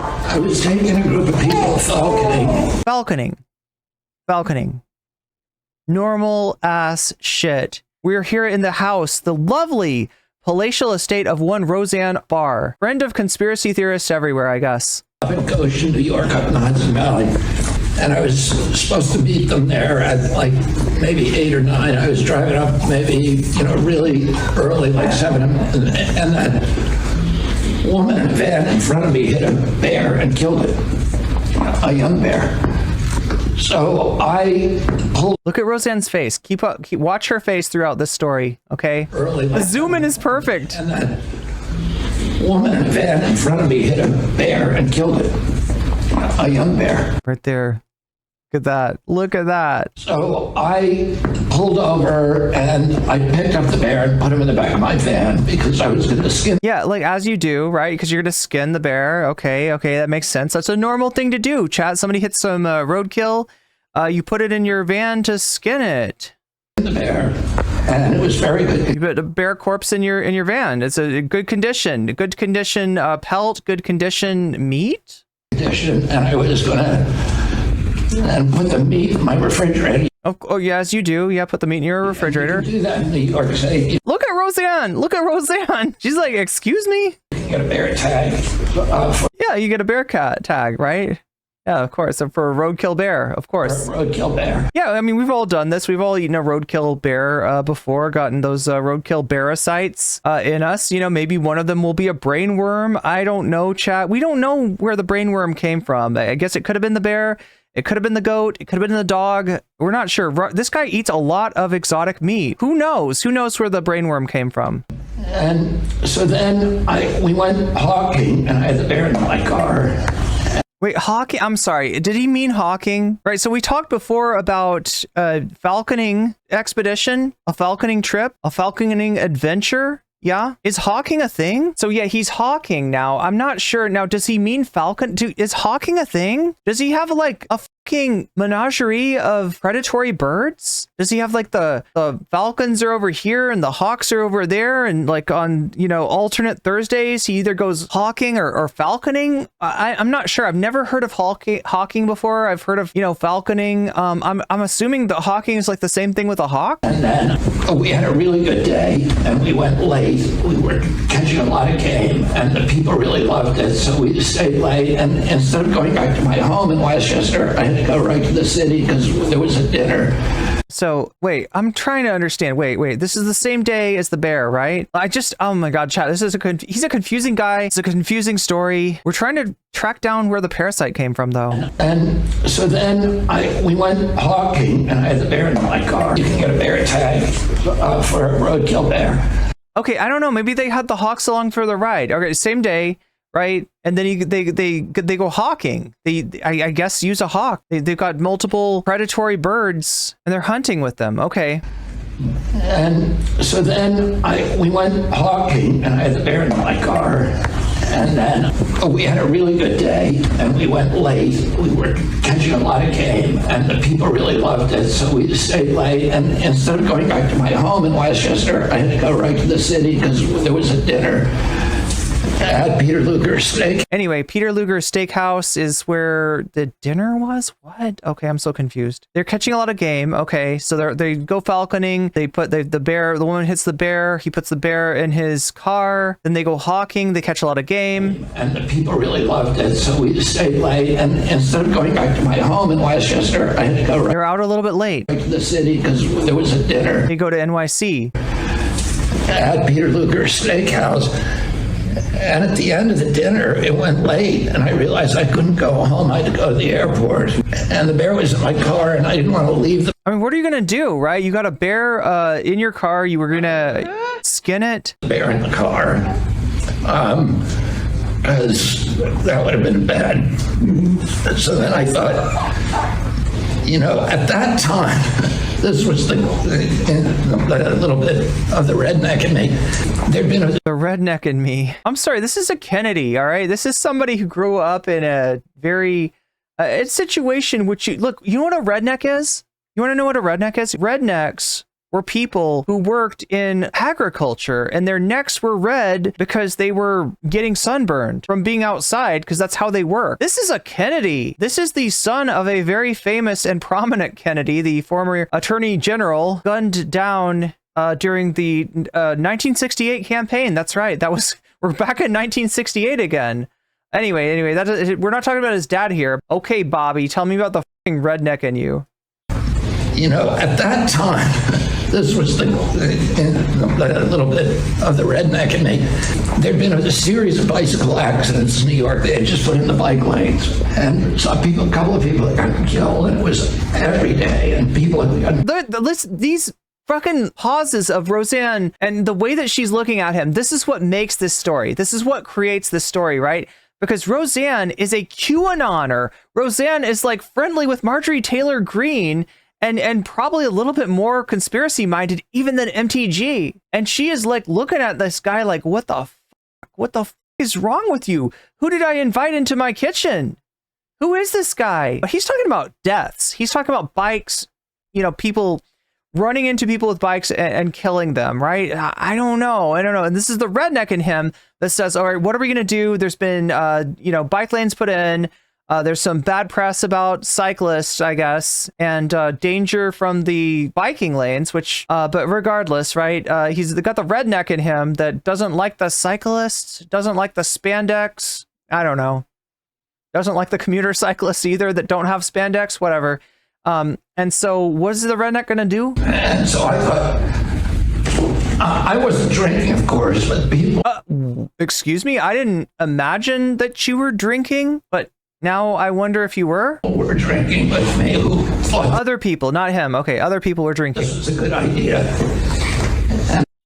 I was taking a group of people falconing. Falconing. Normal ass shit. We're here in the house, the lovely palatial estate of one Roseanne Barr, friend of conspiracy theorists everywhere, I guess. Up in Goshen, New York, up in the Hudson Valley. And I was supposed to meet them there at like maybe 8 or 9. I was driving up maybe, really early, like 7. And that woman in a van in front of me hit a bear and killed it, a young bear. So I pulled. Look at Roseanne's face. Watch her face throughout this story, okay? Early. The zoom in is perfect. And that woman in a van in front of me hit a bear and killed it, a young bear. Right there. Look at that. Look at that. So I pulled over and I picked up the bear and put him in the back of my van because I was going to skin. Yeah, like as you do, right? Because you're going to skin the bear. Okay, that makes sense. That's a normal thing to do. Chat, somebody hits some roadkill. You put it in your van to skin it. The bear, and it was very good. You put a bear corpse in your van. It's a good condition. Good condition pelt. Good condition meat. And I was going to put the meat in my refrigerator. Oh, yes, you do. Yeah, put the meat in your refrigerator. You can do that in New York City. Look at Roseanne. Look at Roseanne. She's like, excuse me? You get a bear tag. Yeah, you get a bear cat tag, right? Yeah, of course. So for a roadkill bear, of course. Roadkill bear. Yeah, I mean, we've all done this. We've all eaten a roadkill bear before, gotten those roadkill parasites in us. Maybe one of them will be a brainworm. I don't know, chat. We don't know where the brainworm came from. I guess it could have been the bear. It could have been the goat. It could have been the dog. We're not sure. This guy eats a lot of exotic meat. Who knows? Who knows where the brainworm came from? And so then we went hawking, and I had the bear in my car. Wait, hawking? I'm sorry. Did he mean hawking? Right. So we talked before about a falconing expedition, a falconing trip, a falconing adventure. Yeah. Is hawking a thing? So yeah, he's hawking now. I'm not sure. Now, does he mean falcon? Is hawking a thing? Does he have like a fucking menagerie of predatory birds? Does he have like the falcons are over here and the hawks are over there, and like on alternate Thursdays he either goes hawking or falconing? I'm not sure. I've never heard of hawking before. I've heard of falconing. I'm assuming the hawking is like the same thing with a hawk. And then we had a really good day and we went late. We were catching a lot of game and the people really loved it, so we stayed late, and instead of going back to my home in Westchester, I had to go right to the city because there was a dinner. So wait, I'm trying to understand. Wait, this is the same day as the bear, right? Oh my God, chat, this is he's a confusing guy. It's a confusing story. We're trying to track down where the parasite came from though. And so then we went hawking and I had the bear in my car. You can get a bear tag for a roadkill bear. Okay, I don't know. Maybe they had the hawks along for the ride. Okay, same day, right? And then they go hawking. I guess use a hawk. They've got multiple predatory birds and they're hunting with them. Okay. And so then we went hawking and I had the bear in my car. And then we had a really good day and we went late. We were catching a lot of game and the people really loved it, so we stayed late. And instead of going back to my home in Westchester, I had to go right to the city because there was a dinner at Peter Luger's Steak. Anyway, Peter Luger's Steakhouse is where the dinner was? What? Okay, I'm so confused. They're catching a lot of game. Okay, so they go falconing. They put the bear, the woman hits the bear. He puts the bear in his car. Then they go hawking. They catch a lot of game. And the people really loved it, so we stayed late. And instead of going back to my home in Westchester, I had to go right. They're out a little bit late. Right to the city because there was a dinner. They go to NYC. At Peter Luger's Steakhouse. And at the end of the dinner, it went late, and I realized I couldn't go home. I had to go to the airport, and the bear was in my car, and I didn't want to leave. I mean, what are you going to do, right? You got a bear in your car. You were going to skin it? The bear in the car, because that would have been bad. So then I thought, at that time, this was a little bit of the redneck in me. There'd been the redneck in me. I'm sorry, this is a Kennedy, all right? This is somebody who grew up in a very situation which you know what a redneck is? You want to know what a redneck is? Rednecks were people who worked in agriculture, and their necks were red because they were getting sunburned from being outside, because that's how they work. This is a Kennedy. This is the son of a very famous and prominent Kennedy, the former attorney general, gunned down during the 1968 campaign. That's right. We're back in 1968 again. Anyway, we're not talking about his dad here. Okay, Bobby, tell me about the fucking redneck in you. You know, at that time, this was a little bit of the redneck in me. There'd been a series of bicycle accidents in New York. They had just put in the bike lanes, and saw a couple of people that got killed, and it was every day, and people had gotten... These fucking pauses of Roseanne and the way that she's looking at him, this is what makes this story. This is what creates this story, right? Because Roseanne is a QAnoner. Roseanne is like friendly with Marjorie Taylor Greene, and probably a little bit more conspiracy minded even than MTG. And she is like looking at this guy like, what the fuck is wrong with you? Who did I invite into my kitchen? Who is this guy? But he's talking about deaths. He's talking about bikes, people running into people with bikes and killing them, right? I don't know. And this is the redneck in him that says, all right, what are we going to do? There's been, bike lanes put in. There's some bad press about cyclists, I guess, and danger from the biking lanes, but regardless, right? He's got the redneck in him that doesn't like the cyclists, doesn't like the spandex. I don't know. Doesn't like the commuter cyclists either that don't have spandex, whatever. And so what is the redneck going to do? And so I thought, I wasn't drinking, of course, but people... Excuse me? I didn't imagine that you were drinking, but now I wonder if you were? Were drinking with me who thought... Other people, not him. Okay, other people were drinking. This was a good idea.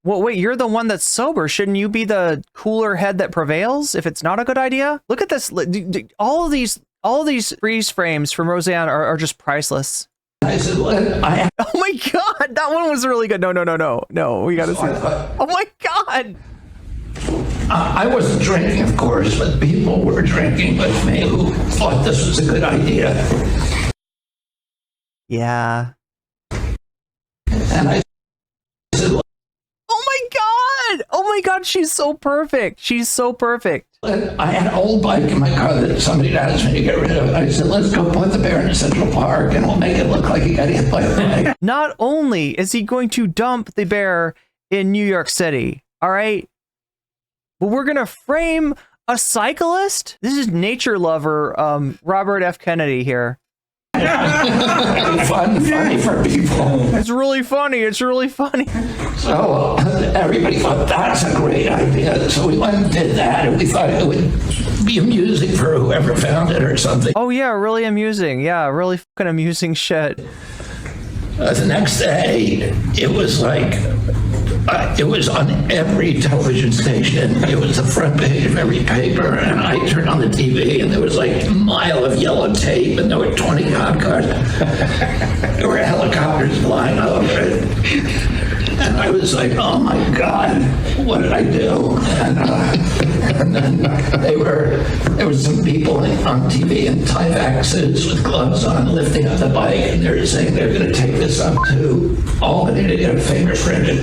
Well, wait, you're the one that's sober. Shouldn't you be the cooler head that prevails if it's not a good idea? Look at this. All of these freeze frames from Roseanne are just priceless. I said, oh my God, that one was really good. No, we gotta see that. Oh my God. I wasn't drinking, of course, but people were drinking with me who thought this was a good idea. Yeah. And I said, oh my God, she's so perfect. She's so perfect. I had an old bike in my car that somebody asked me to get rid of. I said, let's go put the bear in Central Park and we'll make it look like he got hit by a bike. Not only is he going to dump the bear in New York City, all right, but we're going to frame a cyclist. This is nature lover Robert F. Kennedy here. Funny for people. It's really funny. So everybody thought that's a great idea. So we went and did that, and we thought it would be amusing for whoever found it or something. Oh yeah, really amusing. Yeah, really fucking amusing shit. The next day, it was like, it was on every television station. It was the front page of every paper, and I turned on the TV, and there was like a mile of yellow tape, and there were 20 cop cars. There were helicopters flying over it. And I was like, oh my God, what did I do? And then there was some people on TV in Tyvek suits with gloves on lifting up the bike, and they were saying they're going to take this up to Albany to get a fingerprinted.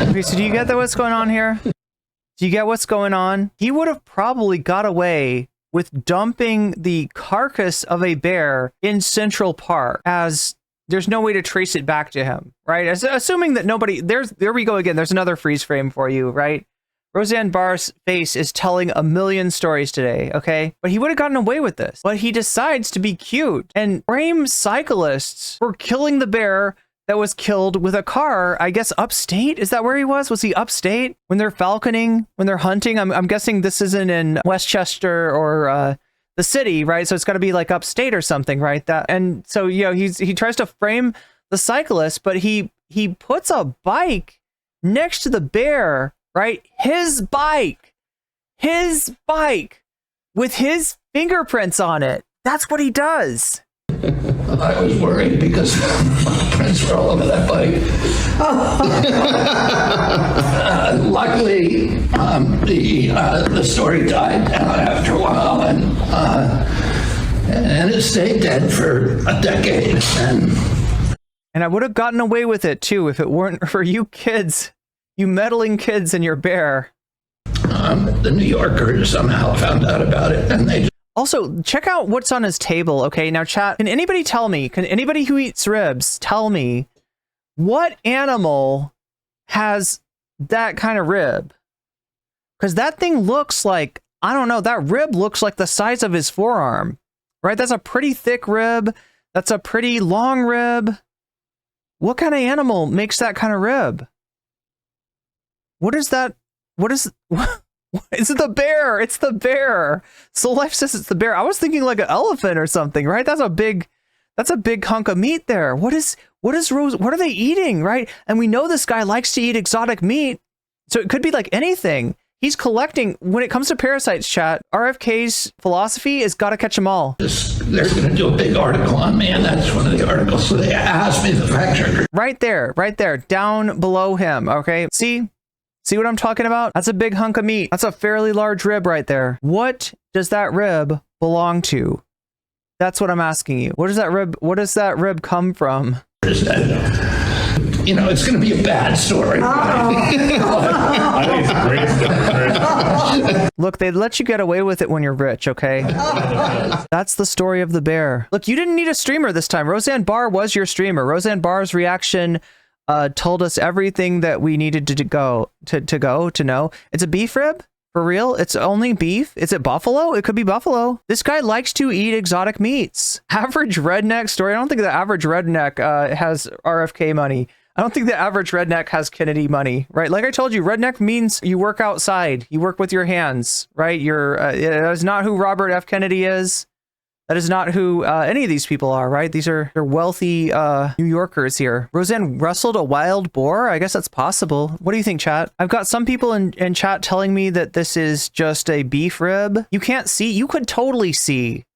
Okay, so do you get what's going on here? Do you get what's going on? He would have probably got away with dumping the carcass of a bear in Central Park, as there's no way to trace it back to him, right? Assuming that nobody, there we go again. There's another freeze frame for you, right? Roseanne Barr's face is telling a million stories today, okay? But he would have gotten away with this. But he decides to be cute and frame cyclists for killing the bear that was killed with a car, I guess upstate? Is that where he was? Was he upstate? When they're falconing, when they're hunting? I'm guessing this isn't in Westchester or the city, right? So it's got to be like upstate or something, right? And so, he tries to frame the cyclist, but he puts a bike next to the bear, right? His bike with his fingerprints on it. That's what he does. I was worried because prints were all over that bike. Luckily, the story died down after a while, and it stayed dead for a decade. And And I would have gotten away with it too if it weren't for you kids, you meddling kids and your bear. The New Yorker somehow found out about it, and they Also, check out what's on his table. Okay, now chat, can anybody tell me, can anybody who eats ribs tell me what animal has that kind of rib? Because that thing looks like, I don't know, that rib looks like the size of his forearm, right? That's a pretty thick rib. That's a pretty long rib. What kind of animal makes that kind of rib? What is that? What is... It's the bear. It's the bear. Soul Life says it's the bear. I was thinking like an elephant or something, right? That's a big hunk of meat there. What is Rose? What are they eating, right? And we know this guy likes to eat exotic meat, so it could be like anything. He's collecting. When it comes to parasites, chat, RFK's philosophy is gotta catch them all. they're going to do a big article on me, and that's one of the articles. So they asked me, the fact checker. Right there, down below him. Okay, See what I'm talking about? That's a big hunk of meat. That's a fairly large rib right there. What does that rib belong to? That's what I'm asking you. What does that rib come from? You know, it's going to be a bad story. I think it's a great story. Look, they let you get away with it when you're rich, okay? That's the story of the bear. Look, you didn't need a streamer this time. Roseanne Barr was your streamer. Roseanne Barr's reaction told us everything that we needed to know. It's a beef rib? For real? It's only beef? Is it buffalo? It could be buffalo. This guy likes to eat exotic meats. Average redneck story. I don't think the average redneck has RFK money. I don't think the average redneck has Kennedy money, right? Like I told you, redneck means you work outside. You work with your hands, right? That is not who Robert F. Kennedy is. That is not who any of these people are, right? They're wealthy New Yorkers here. Roseanne wrestled a wild boar? I guess that's possible. What do you think, chat? I've got some people in chat telling me that this is just a beef rib. You can't see. You could totally see